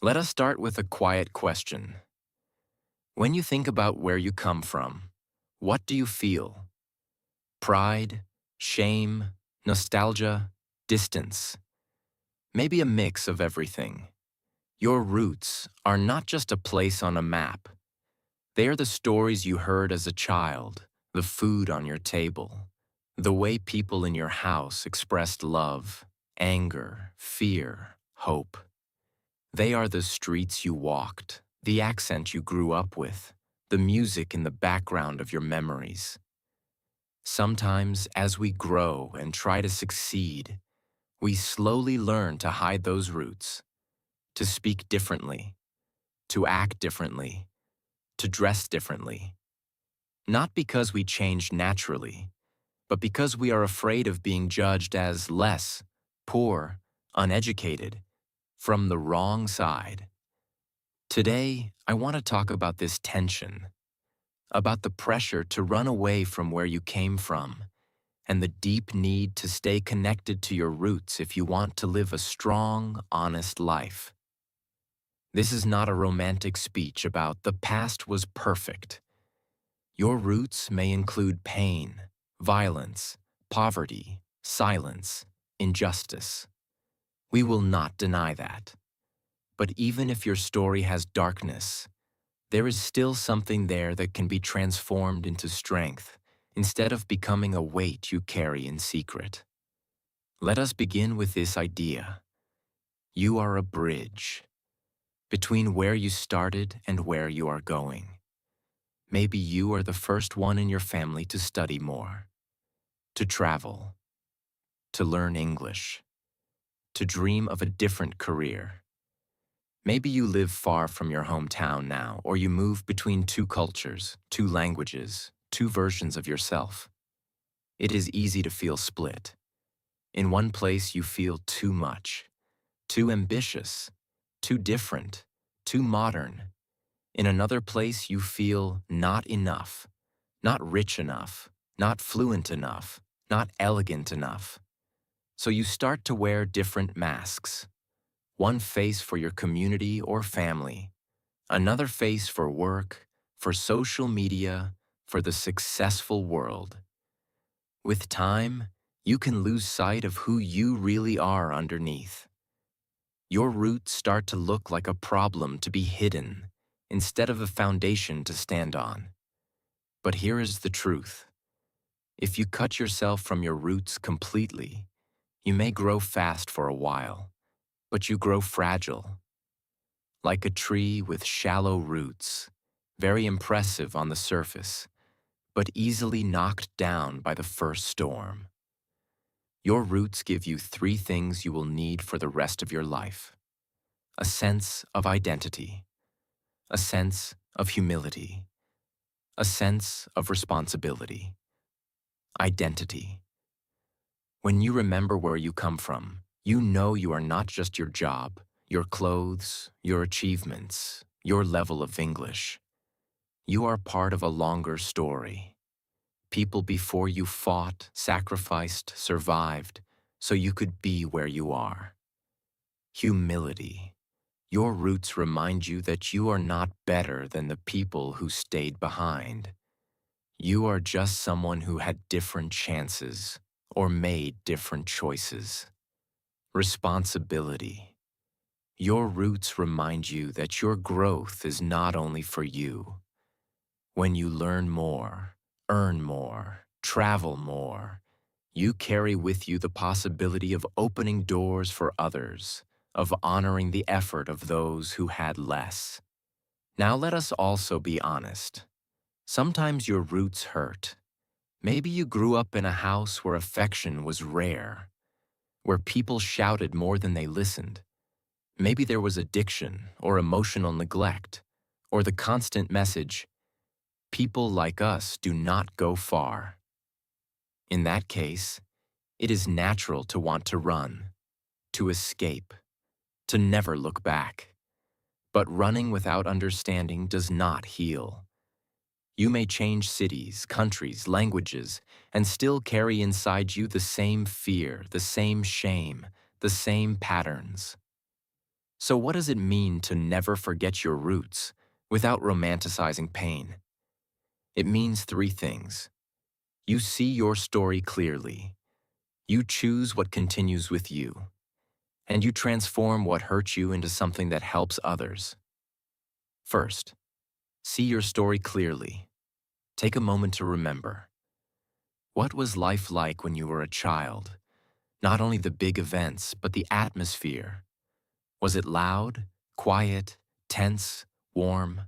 Let us start with a quiet question. When you think about where you come from, what do you feel? Pride, shame, nostalgia, distance? Maybe a mix of everything. Your roots are not just a place on a map. They are the stories you heard as a child, the food on your table, the way people in your house expressed love, anger, fear, hope. They are the streets you walked, the accent you grew up with, the music in the background of your memories. Sometimes, as we grow and try to succeed, we slowly learn to hide those roots, to speak differently, to act differently, to dress differently. Not because we change naturally, but because we are afraid of being judged as less, poor, uneducated, from the wrong side. Today, I want to talk about this tension, about the pressure to run away from where you came from, and the deep need to stay connected to your roots if you want to live a strong, honest life. This is not a romantic speech about the past was perfect. Your roots may include pain, violence, poverty, silence, injustice. We will not deny that. But even if your story has darkness, there is still something there that can be transformed into strength instead of becoming a weight you carry in secret. Let us begin with this idea. You are a bridge between where you started and where you are going. Maybe you are the first one in your family to study more, to travel, to learn English, to dream of a different career. Maybe you live far from your hometown now, or you move between two cultures, two languages, two versions of yourself. It is easy to feel split. In one place you feel too much, too ambitious, too different, too modern. In another place you feel not enough, not rich enough, not fluent enough, not elegant enough. So you start to wear different masks. One face for your community or family, another face for work, for social media, for the successful world. With time, you can lose sight of who you really are underneath. Your roots start to look like a problem to be hidden instead of a foundation to stand on. But here is the truth. If you cut yourself from your roots completely, you may grow fast for a while, but you grow fragile. Like a tree with shallow roots, very impressive on the surface, but easily knocked down by the first storm. Your roots give you three things you will need for the rest of your life: a sense of identity, a sense of humility, a sense of responsibility. Identity. When you remember where you come from, you know you are not just your job, your clothes, your achievements, your level of English. You are part of a longer story. People before you fought, sacrificed, survived, so you could be where you are. Humility. Your roots remind you that you are not better than the people who stayed behind. You are just someone who had different chances or made different choices. Responsibility. Your roots remind you that your growth is not only for you. When you learn more, earn more, travel more, you carry with you the possibility of opening doors for others, of honoring the effort of those who had less. Now let us also be honest. Sometimes your roots hurt. Maybe you grew up in a house where affection was rare, where people shouted more than they listened. Maybe there was addiction or emotional neglect, or the constant message, "People like us do not go far." In that case, it is natural to want to run, to escape, to never look back. But running without understanding does not heal. You may change cities, countries, languages, and still carry inside you the same fear, the same shame, the same patterns. So what does it mean to never forget your roots without romanticizing pain? It means three things. You see your story clearly. You choose what continues with you. And you transform what hurts you into something that helps others. First, see your story clearly. Take a moment to remember. What was life like when you were a child? Not only the big events, but the atmosphere. Was it loud, quiet, tense, warm?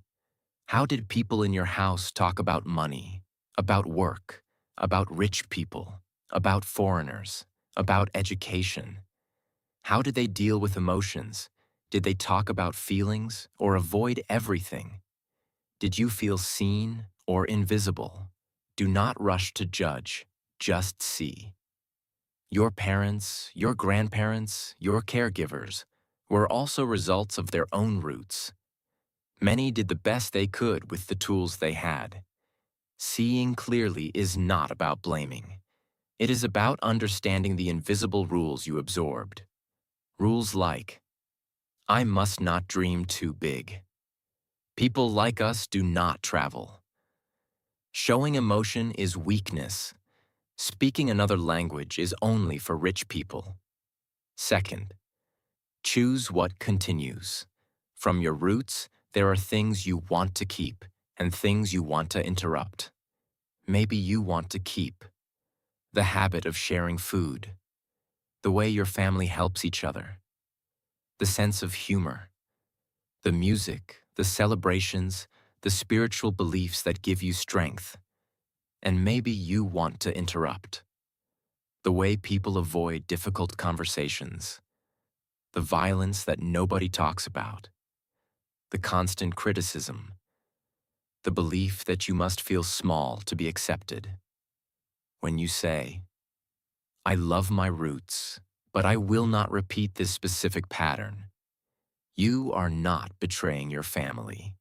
How did people in your house talk about money, about work, about rich people, about foreigners, about education? How did they deal with emotions? Did they talk about feelings or avoid everything? Did you feel seen or invisible? Do not rush to judge, just see. Your parents, your grandparents, your caregivers were also results of their own roots. Many did the best they could with the tools they had. Seeing clearly is not about blaming. It is about understanding the invisible rules you absorbed. Rules like, I must not dream too big. People like us do not travel. Showing emotion is weakness. Speaking another language is only for rich people. Second, choose what continues. From your roots, there are things you want to keep and things you want to interrupt. Maybe you want to keep the habit of sharing food, the way your family helps each other, the sense of humor, the music, the celebrations, the spiritual beliefs that give you strength. And maybe you want to interrupt the way people avoid difficult conversations, the violence that nobody talks about, the constant criticism, the belief that you must feel small to be accepted. When you say, I love my roots, but I will not repeat this specific pattern, you are not betraying your family.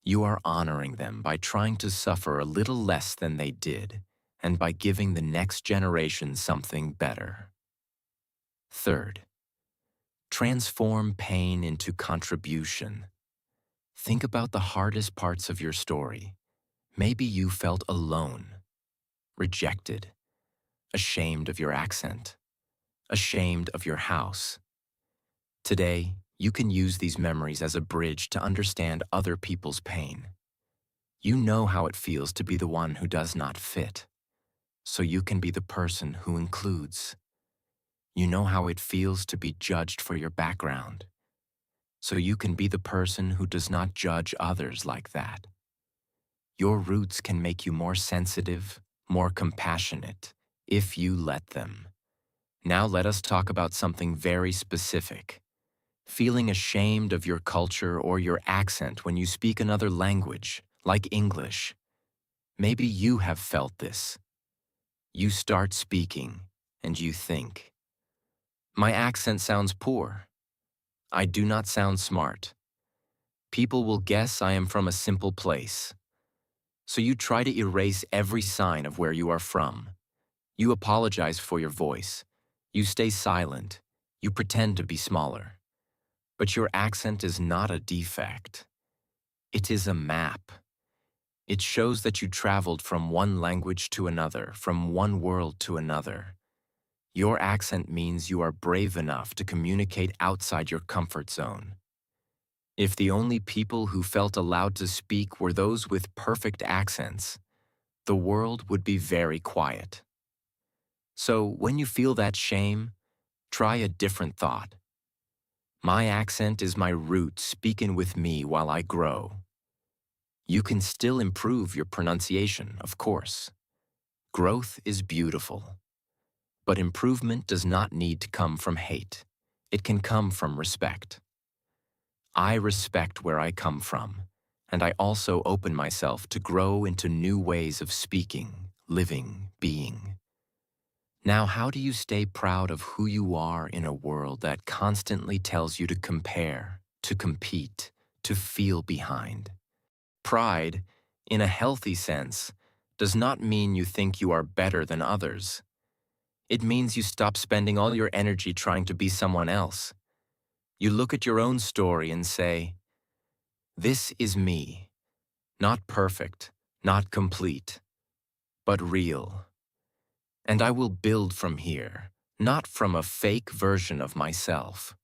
You are honoring them by trying to suffer a little less than they did and by giving the next generation something better. Third, transform pain into contribution. Think about the hardest parts of your story. Maybe you felt alone, rejected, ashamed of your accent, ashamed of your house. Today, you can use these memories as a bridge to understand other people's pain. You know how it feels to be the one who does not fit, so you can be the person who includes. You know how it feels to be judged for your background, so you can be the person who does not judge others like that. Your roots can make you more sensitive, more compassionate, if you let them. Now let us talk about something very specific. Feeling ashamed of your culture or your accent when you speak another language, like English. Maybe you have felt this. You start speaking, and you think, my accent sounds poor. I do not sound smart. People will guess I am from a simple place. So you try to erase every sign of where you are from. You apologize for your voice. You stay silent. You pretend to be smaller. But your accent is not a defect. It is a map. It shows that you traveled from one language to another, from one world to another. Your accent means you are brave enough to communicate outside your comfort zone. If the only people who felt allowed to speak were those with perfect accents, the world would be very quiet. So when you feel that shame, try a different thought. My accent is my root speaking with me while I grow. You can still improve your pronunciation, of course. Growth is beautiful. But improvement does not need to come from hate. It can come from respect. I respect where I come from, and I also open myself to grow into new ways of speaking, living, being. Now, how do you stay proud of who you are in a world that constantly tells you to compare, to compete, to feel behind? Pride, in a healthy sense, does not mean you think you are better than others. It means you stop spending all your energy trying to be someone else. You look at your own story and say, "This is me, not perfect, not complete, but real. And I will build from here, not from a fake version of myself."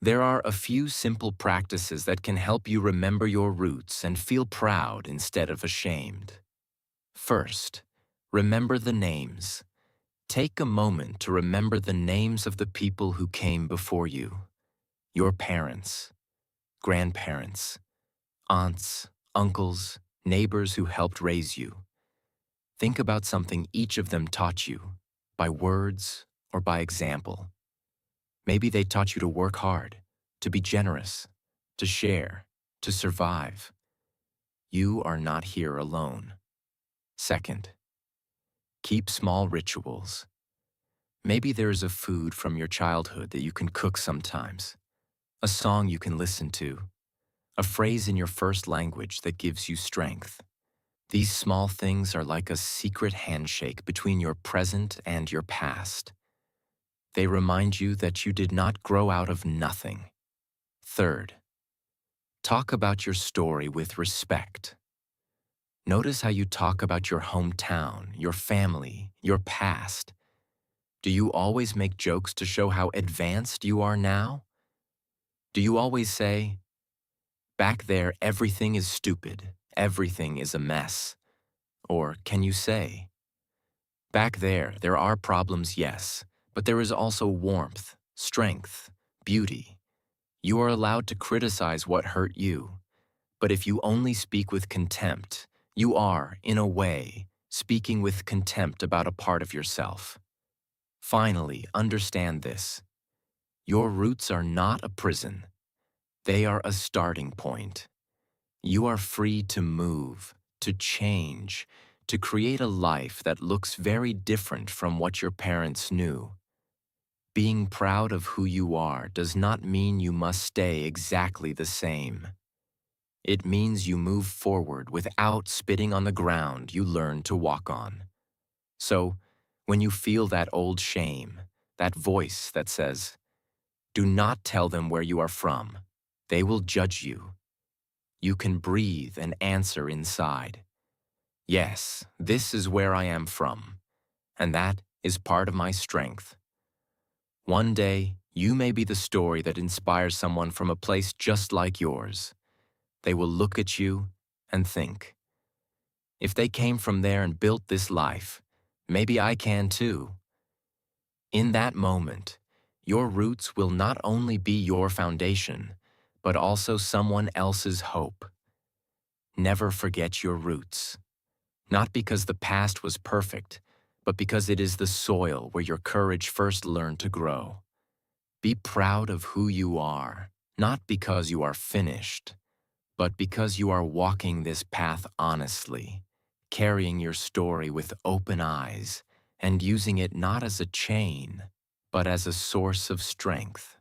There are a few simple practices that can help you remember your roots and feel proud instead of ashamed. First, remember the names. Take a moment to remember the names of the people who came before you. Your parents, grandparents, aunts, uncles, neighbors who helped raise you. Think about something each of them taught you, by words or by example. Maybe they taught you to work hard, to be generous, to share, to survive. You are not here alone. Second, keep small rituals. Maybe there is a food from your childhood that you can cook sometimes, a song you can listen to, a phrase in your first language that gives you strength. These small things are like a secret handshake between your present and your past. They remind you that you did not grow out of nothing. Third, talk about your story with respect. Notice how you talk about your hometown, your family, your past. Do you always make jokes to show how advanced you are now? Do you always say, "Back there, everything is stupid, everything is a mess"? Or can you say, "Back there are problems, yes, but there is also warmth, strength, beauty. You are allowed to criticize what hurt you, but if you only speak with contempt, you are, in a way, speaking with contempt about a part of yourself." Finally, understand this. Your roots are not a prison. They are a starting point. You are free to move, to change, to create a life that looks very different from what your parents knew. Being proud of who you are does not mean you must stay exactly the same. It means you move forward without spitting on the ground you learned to walk on. So, when you feel that old shame, that voice that says, "Do not tell them where you are from. They will judge you," you can breathe and answer inside, "Yes, this is where I am from, and that is part of my strength." One day, you may be the story that inspires someone from a place just like yours. They will look at you and think, "If they came from there and built this life, maybe I can too." In that moment, your roots will not only be your foundation, but also someone else's hope. Never forget your roots. Not because the past was perfect, but because it is the soil where your courage first learned to grow. Be proud of who you are, not because you are finished, but because you are walking this path honestly, carrying your story with open eyes, and using it not as a chain, but as a source of strength.